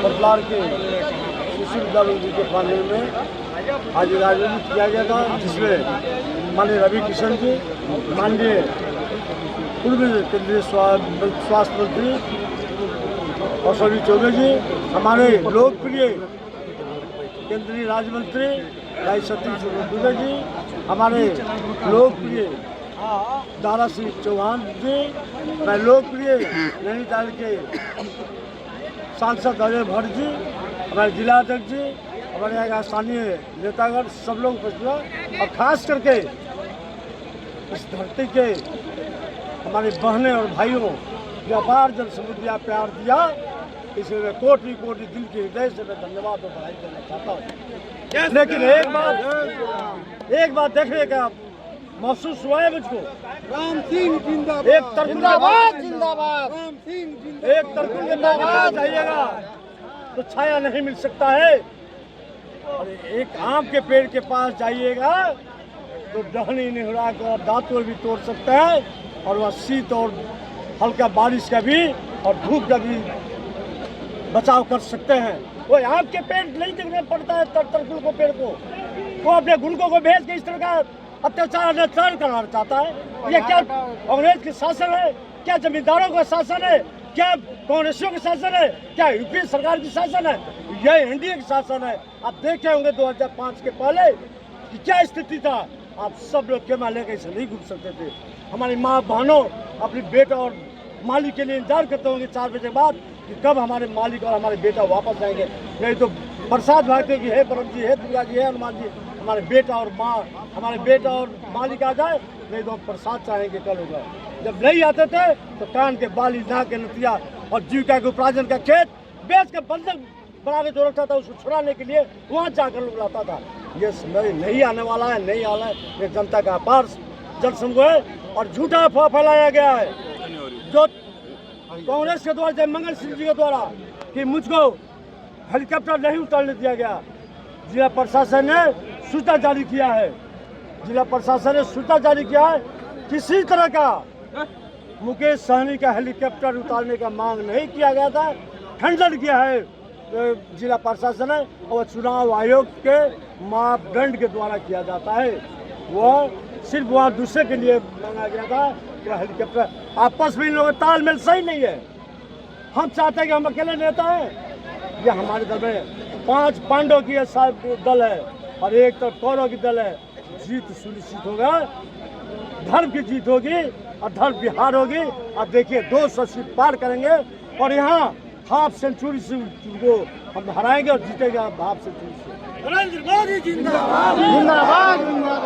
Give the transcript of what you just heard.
बतलार के शिशु विद्यालय के प्रांगण में आज राजनीति किया गया था, जिसमें माननीय रवि किशन जी, माननीय पूर्व केंद्रीय स्वास्थ्य मंत्री अश्विनी चौबे जी, हमारे लोकप्रिय केंद्रीय राज्य मंत्री भाई सतीश दुबे जी, हमारे लोकप्रिय दारा सिंह चौहान जी, मैं लोकप्रिय नैनीताल के सांसद अजय भट्ट जी, हमारे जिला अध्यक्ष जी, हमारे यहाँ स्थानीय नेतागण सब लोग उपस्थित हैं। और खास करके इस धरती के हमारे बहनें और भाइयों जो अपार जन समुद्र प्यार दिया, इसलिए मैं कोटि कोटि दिल के हृदय से मैं धन्यवाद और बधाई देना चाहता हूँ। लेकिन एक बात देखने का महसूस हुआ है मुझको, राम सिंह जिंदाबाद, एक तरकुल जिंदाबाद, राम सिंह जिंदाबाद, एक तरकुल के पास जाइएगा तो छाया नहीं मिल सकता है, और एक आम के पेड़ के पास जाइएगा तो डहनी निहुरा कर दांतों भी तोड़ सकता है, और वह शीत और हल्का बारिश का भी और धूप का भी बचाव कर सकते हैं। वो आम के पेड़ नहीं देखने पड़ता है तरकुल को पेड़ को, वो अपने गुंडों को भेज के इस तरह का अत्याचार करना चाहता है। ये क्या कांग्रेस की शासन है? क्या जमींदारों का शासन है? क्या कांग्रेसियों का शासन है? क्या यूपी सरकार की शासन है? यह एनडीए की शासन है। आप देखे होंगे 2005 के पहले कि क्या स्थिति था। आप सब लोग केमा लेकर इसे नहीं घूम सकते थे। हमारी माँ बहनों अपनी बेटा और मालिक के लिए इंतजार करते होंगे 4 बजे बाद कि कब हमारे मालिक और हमारे बेटा वापस आएंगे। नहीं तो प्रसाद भागते कि हे परम जी, हे दुर्गा जी, हे हनुमान जी, हमारे बेटा और माँ, हमारे बेटा और मालिक आ जाए, नहीं तो हम प्रसाद चाहेंगे कल होगा। जब नहीं आते थे तो कान के बाली, नाक के नतिया और जीविका के उपार्जन का खेत बेच के बंधक बना के जो रखता था, उसको छुड़ाने के लिए वहाँ जाकर लोग लाता था। ये समय नहीं आने वाला है, नहीं आना है। ये जनता का अपार जनसमूह है और झूठा अफवाह फैलाया गया है जो कांग्रेस के द्वारा, जयमंगल सिंह जी के द्वारा, कि मुझको हेलीकॉप्टर नहीं उतारने दिया गया। जिला प्रशासन ने सूचना जारी किया है, जिला प्रशासन ने सूचना जारी किया है, किसी तरह का मुकेश सहनी का हेलीकॉप्टर उतारने का मांग नहीं किया गया था। खंडन किया है जिला प्रशासन है, और चुनाव आयोग के मापदंड के द्वारा किया जाता है। वह सिर्फ वहाँ दूसरे के लिए मांगा गया था कि हेलीकॉप्टर, आपस में इन लोगों का तालमेल सही नहीं है। हम चाहते हैं कि हम अकेले नेता हैं। ये हमारे दल में 5 पांडव की दल है और 1 तरफ कौरव की दल है। जीत सुनिश्चित होगा, धर्म की जीत होगी और धर्म की हार होगी। और देखिए 200 सीट पार करेंगे और यहाँ हाफ सेंचुरी से को हम हराएंगे और जीतेगा हाफ सेंचुरी से। नरेंद्र मोदी जिंदाबाद, जिंदाबाद, जिंदाबाद।